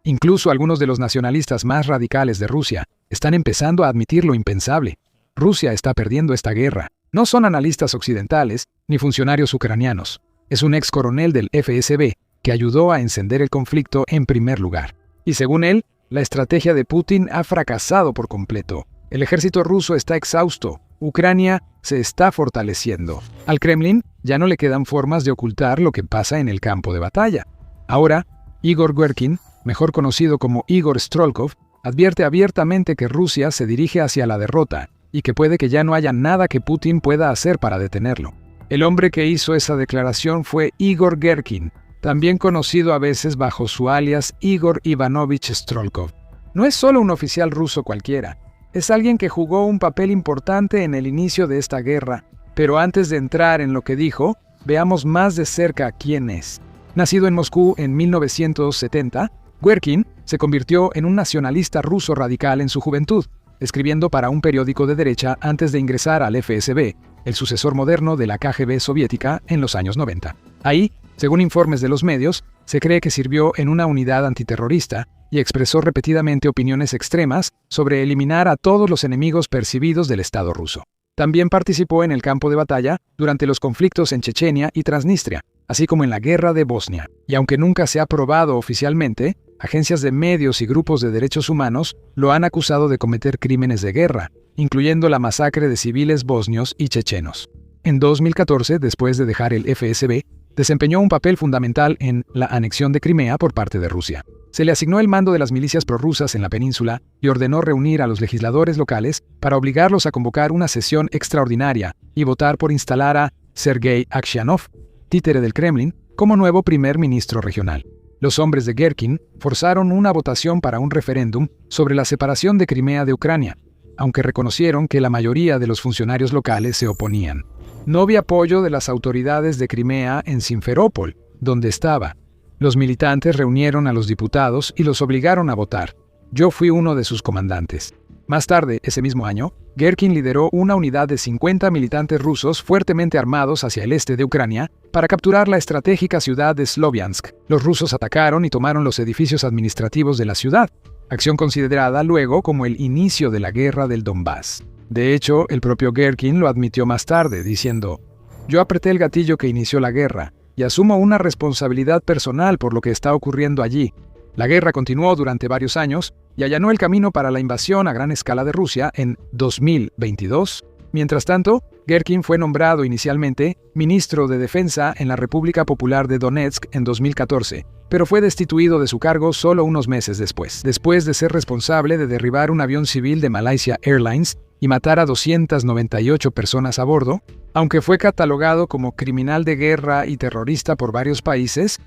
Incluso algunos de los nacionalistas más radicales de Rusia están empezando a admitir lo impensable. Rusia está perdiendo esta guerra. No son analistas occidentales ni funcionarios ucranianos. Es un ex coronel del FSB que ayudó a encender el conflicto en primer lugar. Y según él, la estrategia de Putin ha fracasado por completo. El ejército ruso está exhausto. Ucrania se está fortaleciendo. Al Kremlin ya no le quedan formas de ocultar lo que pasa en el campo de batalla. Ahora, Igor Girkin, mejor conocido como Igor Strelkov, advierte abiertamente que Rusia se dirige hacia la derrota y que puede que ya no haya nada que Putin pueda hacer para detenerlo. El hombre que hizo esa declaración fue Igor Girkin, también conocido a veces bajo su alias Igor Ivanovich Strelkov. No es solo un oficial ruso cualquiera, es alguien que jugó un papel importante en el inicio de esta guerra, pero antes de entrar en lo que dijo, veamos más de cerca quién es. Nacido en Moscú en 1970, Girkin se convirtió en un nacionalista ruso radical en su juventud, escribiendo para un periódico de derecha antes de ingresar al FSB, el sucesor moderno de la KGB soviética en los años 90. Ahí, según informes de los medios, se cree que sirvió en una unidad antiterrorista y expresó repetidamente opiniones extremas sobre eliminar a todos los enemigos percibidos del Estado ruso. También participó en el campo de batalla durante los conflictos en Chechenia y Transnistria, así como en la guerra de Bosnia. Y aunque nunca se ha probado oficialmente, agencias de medios y grupos de derechos humanos lo han acusado de cometer crímenes de guerra, incluyendo la masacre de civiles bosnios y chechenos. En 2014, después de dejar el FSB, desempeñó un papel fundamental en la anexión de Crimea por parte de Rusia. Se le asignó el mando de las milicias prorrusas en la península y ordenó reunir a los legisladores locales para obligarlos a convocar una sesión extraordinaria y votar por instalar a Sergei Aksionov, títere del Kremlin, como nuevo primer ministro regional. Los hombres de Girkin forzaron una votación para un referéndum sobre la separación de Crimea de Ucrania, aunque reconocieron que la mayoría de los funcionarios locales se oponían. No había apoyo de las autoridades de Crimea en Simferópol, donde estaba. Los militantes reunieron a los diputados y los obligaron a votar. Yo fui uno de sus comandantes. Más tarde, ese mismo año, Girkin lideró una unidad de 50 militantes rusos fuertemente armados hacia el este de Ucrania para capturar la estratégica ciudad de Sloviansk. Los rusos atacaron y tomaron los edificios administrativos de la ciudad, acción considerada luego como el inicio de la guerra del Donbass. De hecho, el propio Girkin lo admitió más tarde, diciendo: «Yo apreté el gatillo que inició la guerra y asumo una responsabilidad personal por lo que está ocurriendo allí. La guerra continuó durante varios años y allanó el camino para la invasión a gran escala de Rusia en 2022. Mientras tanto, Girkin fue nombrado inicialmente ministro de Defensa en la República Popular de Donetsk en 2014, pero fue destituido de su cargo solo unos meses después de ser responsable de derribar un avión civil de Malaysia Airlines y matar a 298 personas a bordo. Aunque fue catalogado como criminal de guerra y terrorista por varios países,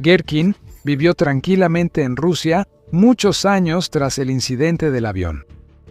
Girkin vivió tranquilamente en Rusia muchos años tras el incidente del avión.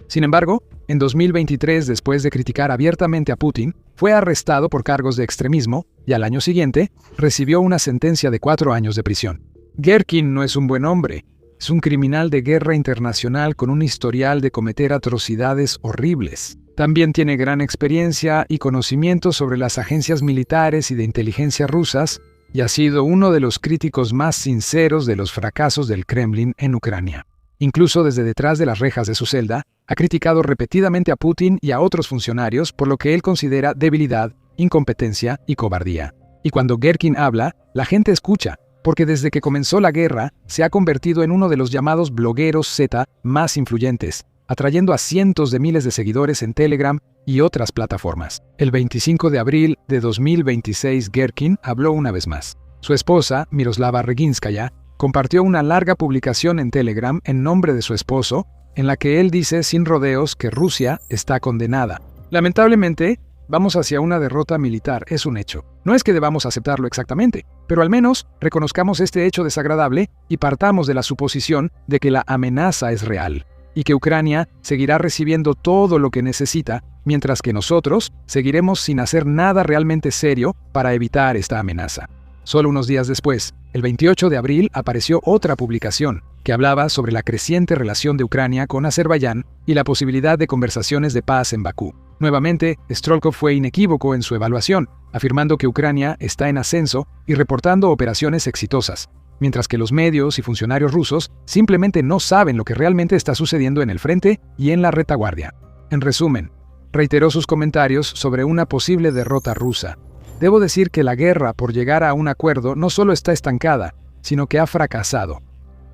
Sin embargo, en 2023, después de criticar abiertamente a Putin, fue arrestado por cargos de extremismo y al año siguiente recibió una sentencia de 4 años de prisión. Girkin no es un buen hombre, es un criminal de guerra internacional con un historial de cometer atrocidades horribles. También tiene gran experiencia y conocimiento sobre las agencias militares y de inteligencia rusas y ha sido uno de los críticos más sinceros de los fracasos del Kremlin en Ucrania. Incluso desde detrás de las rejas de su celda, ha criticado repetidamente a Putin y a otros funcionarios por lo que él considera debilidad, incompetencia y cobardía. Y cuando Girkin habla, la gente escucha, porque desde que comenzó la guerra se ha convertido en uno de los llamados blogueros Z más influyentes, atrayendo a cientos de miles de seguidores en Telegram y otras plataformas. El 25 de abril de 2026, Girkin habló una vez más. Su esposa, Miroslava Reginskaya, compartió una larga publicación en Telegram en nombre de su esposo, en la que él dice sin rodeos que Rusia está condenada. Lamentablemente, vamos hacia una derrota militar, es un hecho. No es que debamos aceptarlo exactamente, pero al menos reconozcamos este hecho desagradable y partamos de la suposición de que la amenaza es real, y que Ucrania seguirá recibiendo todo lo que necesita, mientras que nosotros seguiremos sin hacer nada realmente serio para evitar esta amenaza. Solo unos días después, el 28 de abril, apareció otra publicación que hablaba sobre la creciente relación de Ucrania con Azerbaiyán y la posibilidad de conversaciones de paz en Bakú. Nuevamente, Strelkov fue inequívoco en su evaluación, afirmando que Ucrania está en ascenso y reportando operaciones exitosas. mientras que los medios y funcionarios rusos simplemente no saben lo que realmente está sucediendo en el frente y en la retaguardia. En resumen, reiteró sus comentarios sobre una posible derrota rusa. Debo decir que la guerra por llegar a un acuerdo no solo está estancada, sino que ha fracasado.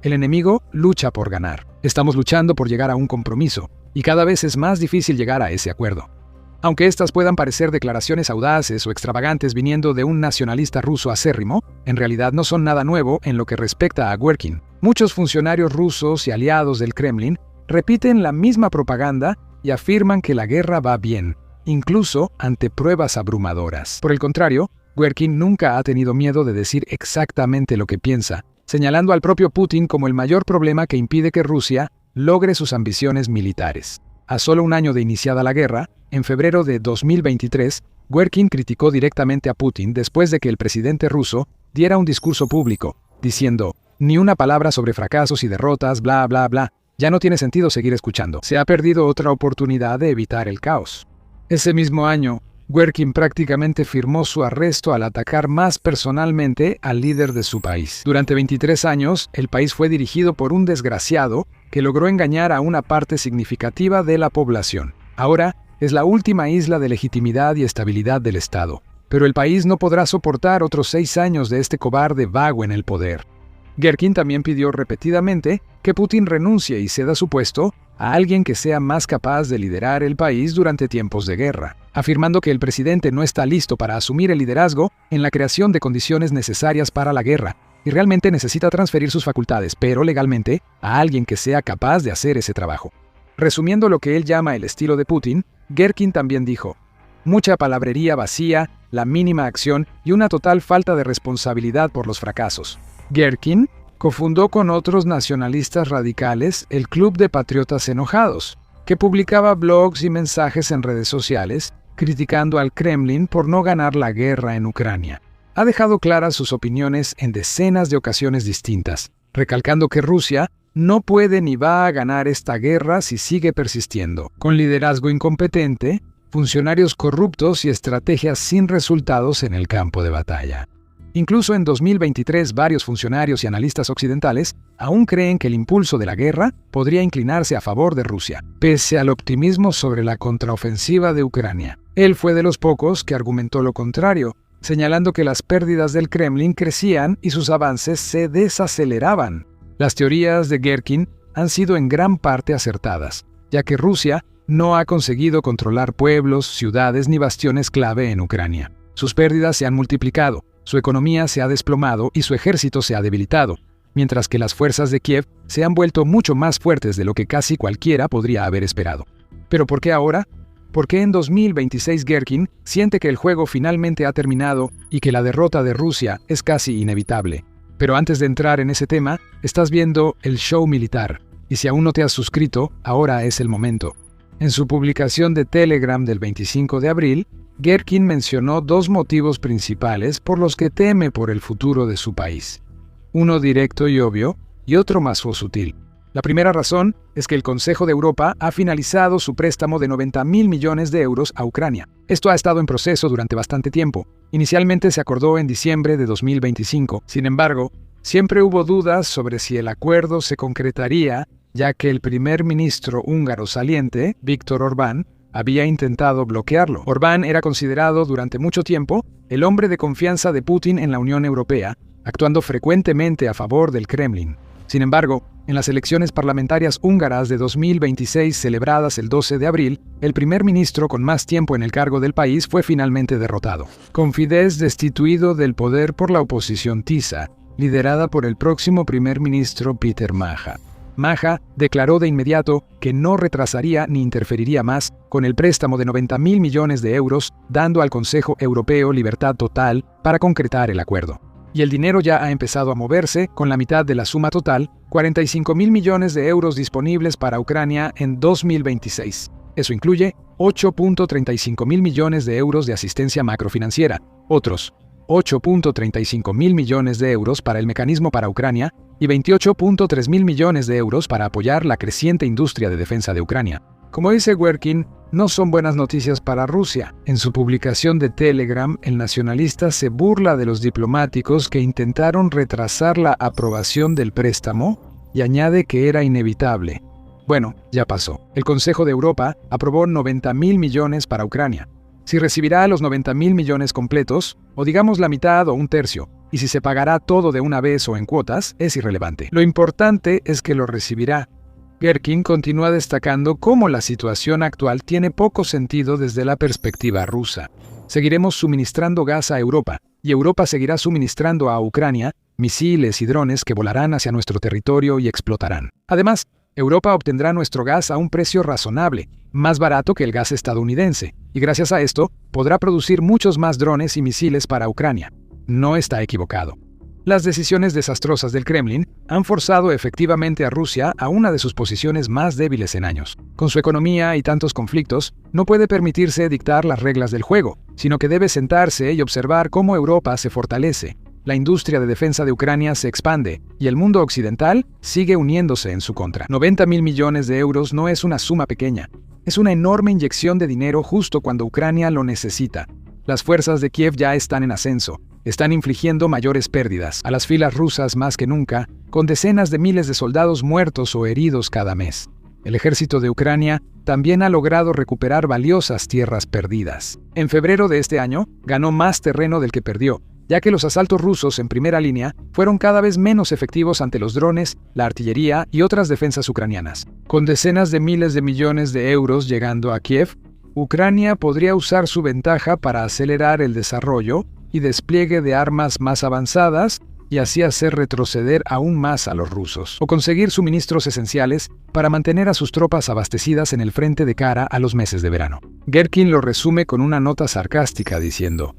El enemigo lucha por ganar. Estamos luchando por llegar a un compromiso, y cada vez es más difícil llegar a ese acuerdo. Aunque estas puedan parecer declaraciones audaces o extravagantes viniendo de un nacionalista ruso acérrimo, en realidad no son nada nuevo en lo que respecta a Guerkin. Muchos funcionarios rusos y aliados del Kremlin repiten la misma propaganda y afirman que la guerra va bien, incluso ante pruebas abrumadoras. Por el contrario, Guerkin nunca ha tenido miedo de decir exactamente lo que piensa, señalando al propio Putin como el mayor problema que impide que Rusia logre sus ambiciones militares. A solo un año de iniciada la guerra, en febrero de 2023, Guerkin criticó directamente a Putin después de que el presidente ruso diera un discurso público, diciendo: «Ni una palabra sobre fracasos y derrotas, bla, bla, bla. Ya no tiene sentido seguir escuchando. Se ha perdido otra oportunidad de evitar el caos». Ese mismo año, Guerkin prácticamente firmó su arresto al atacar más personalmente al líder de su país. Durante 23 años, el país fue dirigido por un desgraciado que logró engañar a una parte significativa de la población. Ahora es la última isla de legitimidad y estabilidad del Estado, pero el país no podrá soportar otros 6 años de este cobarde vago en el poder. Guerkin también pidió repetidamente que Putin renuncie y ceda su puesto a alguien que sea más capaz de liderar el país durante tiempos de guerra, afirmando que el presidente no está listo para asumir el liderazgo en la creación de condiciones necesarias para la guerra, y realmente necesita transferir sus facultades, pero legalmente, a alguien que sea capaz de hacer ese trabajo. Resumiendo lo que él llama el estilo de Putin, Guerkin también dijo: «Mucha palabrería vacía, la mínima acción y una total falta de responsabilidad por los fracasos». Guerkin cofundó con otros nacionalistas radicales el Club de Patriotas Enojados, que publicaba blogs y mensajes en redes sociales criticando al Kremlin por no ganar la guerra en Ucrania. Ha dejado claras sus opiniones en decenas de ocasiones distintas, recalcando que Rusia no puede ni va a ganar esta guerra si sigue persistiendo, con liderazgo incompetente, funcionarios corruptos y estrategias sin resultados en el campo de batalla. Incluso en 2023, varios funcionarios y analistas occidentales aún creen que el impulso de la guerra podría inclinarse a favor de Rusia, pese al optimismo sobre la contraofensiva de Ucrania. Él fue de los pocos que argumentó lo contrario, señalando que las pérdidas del Kremlin crecían y sus avances se desaceleraban. Las teorías de Guerkin han sido en gran parte acertadas, ya que Rusia no ha conseguido controlar pueblos, ciudades ni bastiones clave en Ucrania. Sus pérdidas se han multiplicado, su economía se ha desplomado y su ejército se ha debilitado, mientras que las fuerzas de Kiev se han vuelto mucho más fuertes de lo que casi cualquiera podría haber esperado. ¿Pero por qué ahora? ¿Por qué en 2026 Guerkin siente que el juego finalmente ha terminado y que la derrota de Rusia es casi inevitable? Pero antes de entrar en ese tema, estás viendo El Show Militar, y si aún no te has suscrito, ahora es el momento. En su publicación de Telegram del 25 de abril, Guerkin mencionó 2 motivos principales por los que teme por el futuro de su país. Uno directo y obvio, y otro más sutil. La primera razón es que el Consejo de Europa ha finalizado su préstamo de 90.000 millones de euros a Ucrania. Esto ha estado en proceso durante bastante tiempo. Inicialmente se acordó en diciembre de 2025. Sin embargo, siempre hubo dudas sobre si el acuerdo se concretaría, ya que el primer ministro húngaro saliente, Viktor Orbán, había intentado bloquearlo. Orbán era considerado durante mucho tiempo el hombre de confianza de Putin en la Unión Europea, actuando frecuentemente a favor del Kremlin. Sin embargo, en las elecciones parlamentarias húngaras de 2026 celebradas el 12 de abril, el primer ministro con más tiempo en el cargo del país fue finalmente derrotado, con Fidesz destituido del poder por la oposición TISA, liderada por el próximo primer ministro Peter Maja. Maja declaró de inmediato que no retrasaría ni interferiría más con el préstamo de 90.000 millones de euros, dando al Consejo Europeo libertad total para concretar el acuerdo. Y el dinero ya ha empezado a moverse, con la mitad de la suma total, 45.000 millones de euros disponibles para Ucrania en 2026. Eso incluye 8.35 mil millones de euros de asistencia macrofinanciera, otros 8.35 mil millones de euros para el mecanismo para Ucrania y 28.3 mil millones de euros para apoyar la creciente industria de defensa de Ucrania. Como dice Werkin, no son buenas noticias para Rusia. En su publicación de Telegram, el nacionalista se burla de los diplomáticos que intentaron retrasar la aprobación del préstamo y añade que era inevitable. Bueno, ya pasó. El Consejo de Europa aprobó 90.000 millones para Ucrania. Si recibirá los 90.000 millones completos, o digamos la mitad o un tercio, y si se pagará todo de una vez o en cuotas, es irrelevante. Lo importante es que lo recibirá. Gerkin continúa destacando cómo la situación actual tiene poco sentido desde la perspectiva rusa. Seguiremos suministrando gas a Europa, y Europa seguirá suministrando a Ucrania misiles y drones que volarán hacia nuestro territorio y explotarán. Además, Europa obtendrá nuestro gas a un precio razonable, más barato que el gas estadounidense, y gracias a esto podrá producir muchos más drones y misiles para Ucrania. No está equivocado. Las decisiones desastrosas del Kremlin han forzado efectivamente a Rusia a una de sus posiciones más débiles en años. Con su economía y tantos conflictos, no puede permitirse dictar las reglas del juego, sino que debe sentarse y observar cómo Europa se fortalece. La industria de defensa de Ucrania se expande y el mundo occidental sigue uniéndose en su contra. 90.000 millones de euros no es una suma pequeña. Es una enorme inyección de dinero justo cuando Ucrania lo necesita. Las fuerzas de Kiev ya están en ascenso. Están infligiendo mayores pérdidas a las filas rusas más que nunca, con decenas de miles de soldados muertos o heridos cada mes. El ejército de Ucrania también ha logrado recuperar valiosas tierras perdidas. En febrero de este año, ganó más terreno del que perdió, ya que los asaltos rusos en primera línea fueron cada vez menos efectivos ante los drones, la artillería y otras defensas ucranianas. Con decenas de miles de millones de euros llegando a Kiev, Ucrania podría usar su ventaja para acelerar el desarrollo y despliegue de armas más avanzadas y así hacer retroceder aún más a los rusos, o conseguir suministros esenciales para mantener a sus tropas abastecidas en el frente de cara a los meses de verano. Gerkin lo resume con una nota sarcástica diciendo: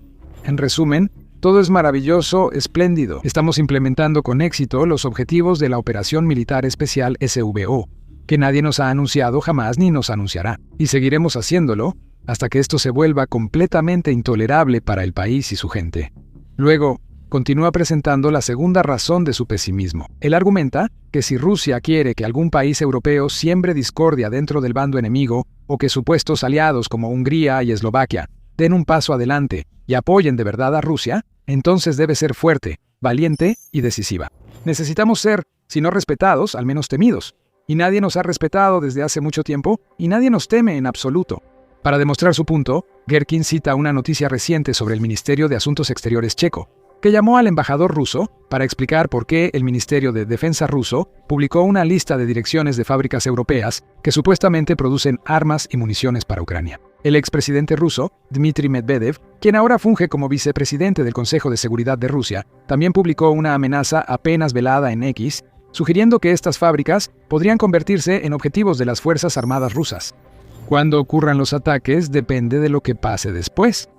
en resumen, todo es maravilloso, espléndido. Estamos implementando con éxito los objetivos de la Operación Militar Especial SVO, que nadie nos ha anunciado jamás ni nos anunciará, y seguiremos haciéndolo hasta que esto se vuelva completamente intolerable para el país y su gente. Luego, continúa presentando la segunda razón de su pesimismo. Él argumenta que si Rusia quiere que algún país europeo siembre discordia dentro del bando enemigo, o que supuestos aliados como Hungría y Eslovaquia den un paso adelante y apoyen de verdad a Rusia, entonces debe ser fuerte, valiente y decisiva. Necesitamos ser, si no respetados, al menos temidos. Y nadie nos ha respetado desde hace mucho tiempo, y nadie nos teme en absoluto. Para demostrar su punto, Gerkin cita una noticia reciente sobre el Ministerio de Asuntos Exteriores checo, que llamó al embajador ruso para explicar por qué el Ministerio de Defensa ruso publicó una lista de direcciones de fábricas europeas que supuestamente producen armas y municiones para Ucrania. El expresidente ruso, Dmitry Medvedev, quien ahora funge como vicepresidente del Consejo de Seguridad de Rusia, también publicó una amenaza apenas velada en X, sugiriendo que estas fábricas podrían convertirse en objetivos de las Fuerzas Armadas rusas. Cuando ocurran los ataques depende de lo que pase después.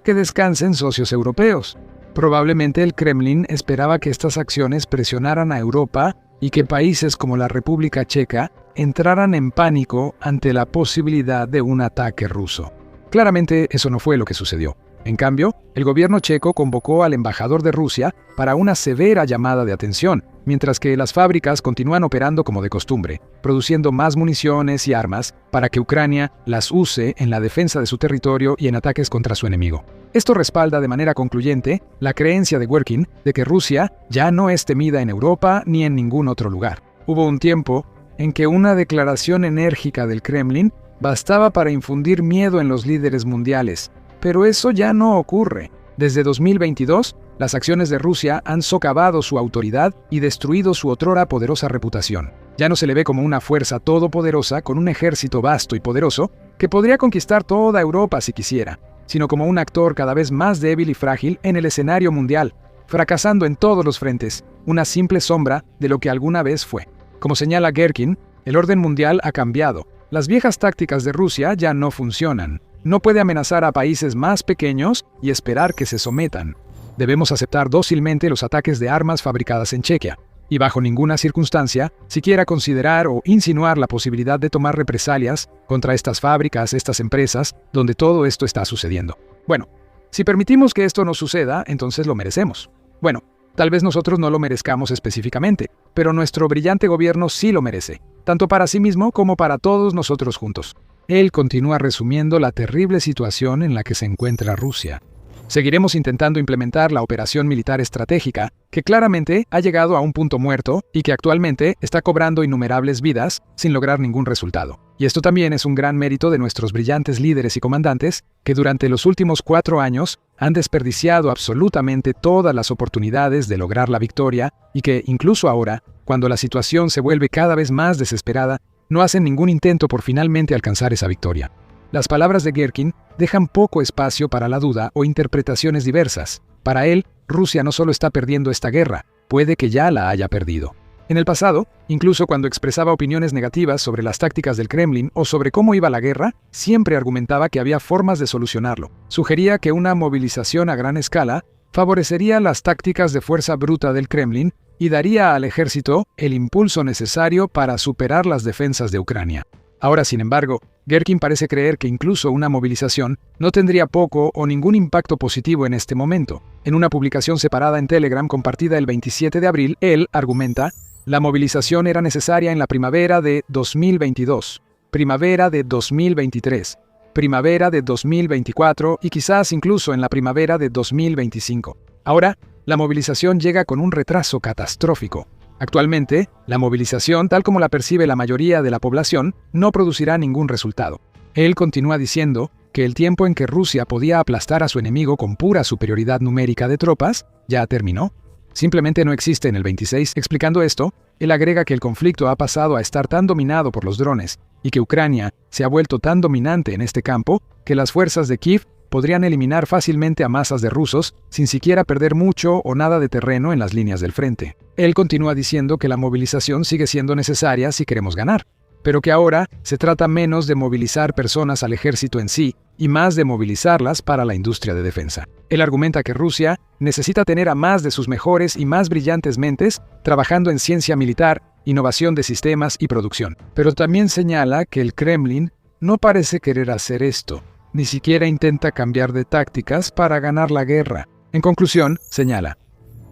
Que descansen socios europeos. Probablemente el Kremlin esperaba que estas acciones presionaran a Europa y que países como la República Checa entraran en pánico ante la posibilidad de un ataque ruso. Claramente eso no fue lo que sucedió. En cambio, el gobierno checo convocó al embajador de Rusia para una severa llamada de atención, mientras que las fábricas continúan operando como de costumbre, produciendo más municiones y armas para que Ucrania las use en la defensa de su territorio y en ataques contra su enemigo. Esto respalda de manera concluyente la creencia de Werkin de que Rusia ya no es temida en Europa ni en ningún otro lugar. Hubo un tiempo en que una declaración enérgica del Kremlin bastaba para infundir miedo en los líderes mundiales, pero eso ya no ocurre. Desde 2022, las acciones de Rusia han socavado su autoridad y destruido su otrora poderosa reputación. Ya no se le ve como una fuerza todopoderosa con un ejército vasto y poderoso que podría conquistar toda Europa si quisiera, sino como un actor cada vez más débil y frágil en el escenario mundial, fracasando en todos los frentes, una simple sombra de lo que alguna vez fue. Como señala Gerkin, el orden mundial ha cambiado. Las viejas tácticas de Rusia ya no funcionan. No puede amenazar a países más pequeños y esperar que se sometan. Debemos aceptar dócilmente los ataques de armas fabricadas en Chequia, y bajo ninguna circunstancia siquiera considerar o insinuar la posibilidad de tomar represalias contra estas fábricas, estas empresas, donde todo esto está sucediendo. Bueno, si permitimos que esto no suceda, entonces lo merecemos. Bueno, tal vez nosotros no lo merezcamos específicamente, pero nuestro brillante gobierno sí lo merece. tanto para sí mismo como para todos nosotros juntos. Él continúa resumiendo la terrible situación en la que se encuentra Rusia. Seguiremos intentando implementar la operación militar estratégica, que claramente ha llegado a un punto muerto y que actualmente está cobrando innumerables vidas sin lograr ningún resultado. Y esto también es un gran mérito de nuestros brillantes líderes y comandantes, que durante los últimos 4 años han desperdiciado absolutamente todas las oportunidades de lograr la victoria y que, incluso ahora, cuando la situación se vuelve cada vez más desesperada, no hacen ningún intento por finalmente alcanzar esa victoria. Las palabras de Gerkin dejan poco espacio para la duda o interpretaciones diversas. Para él, Rusia no solo está perdiendo esta guerra, puede que ya la haya perdido. En el pasado, incluso cuando expresaba opiniones negativas sobre las tácticas del Kremlin o sobre cómo iba la guerra, siempre argumentaba que había formas de solucionarlo. Sugería que una movilización a gran escala favorecería las tácticas de fuerza bruta del Kremlin y daría al ejército el impulso necesario para superar las defensas de Ucrania. Ahora, sin embargo, Gerkin parece creer que incluso una movilización no tendría poco o ningún impacto positivo en este momento. En una publicación separada en Telegram compartida el 27 de abril, él argumenta: la movilización era necesaria en la primavera de 2022, primavera de 2023, primavera de 2024 y quizás incluso en la primavera de 2025. Ahora, la movilización llega con un retraso catastrófico. Actualmente, la movilización, tal como la percibe la mayoría de la población, no producirá ningún resultado. Él continúa diciendo que el tiempo en que Rusia podía aplastar a su enemigo con pura superioridad numérica de tropas ya terminó. Simplemente no existe en el 26. Explicando esto, él agrega que el conflicto ha pasado a estar tan dominado por los drones y que Ucrania se ha vuelto tan dominante en este campo que las fuerzas de Kiev podrían eliminar fácilmente a masas de rusos sin siquiera perder mucho o nada de terreno en las líneas del frente. Él continúa diciendo que la movilización sigue siendo necesaria si queremos ganar, pero que ahora se trata menos de movilizar personas al ejército en sí y más de movilizarlas para la industria de defensa. Él argumenta que Rusia necesita tener a más de sus mejores y más brillantes mentes trabajando en ciencia militar, innovación de sistemas y producción. Pero también señala que el Kremlin no parece querer hacer esto. Ni siquiera intenta cambiar de tácticas para ganar la guerra. En conclusión, señala: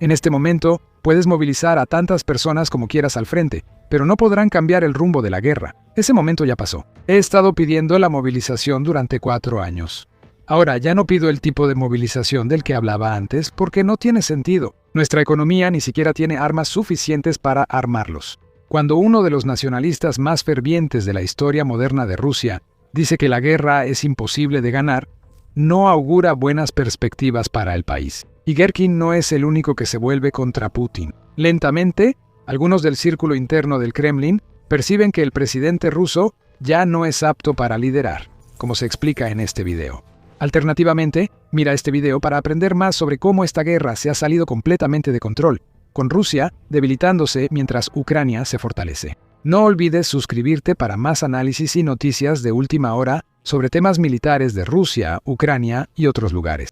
en este momento, puedes movilizar a tantas personas como quieras al frente, pero no podrán cambiar el rumbo de la guerra. Ese momento ya pasó. He estado pidiendo la movilización durante 4 años. Ahora ya no pido el tipo de movilización del que hablaba antes porque no tiene sentido. Nuestra economía ni siquiera tiene armas suficientes para armarlos. Cuando uno de los nacionalistas más fervientes de la historia moderna de Rusia dice que la guerra es imposible de ganar, no augura buenas perspectivas para el país. Y Gerkin no es el único que se vuelve contra Putin. Lentamente, algunos del círculo interno del Kremlin perciben que el presidente ruso ya no es apto para liderar, como se explica en este video. Alternativamente, mira este video para aprender más sobre cómo esta guerra se ha salido completamente de control, con Rusia debilitándose mientras Ucrania se fortalece. No olvides suscribirte para más análisis y noticias de última hora sobre temas militares de Rusia, Ucrania y otros lugares.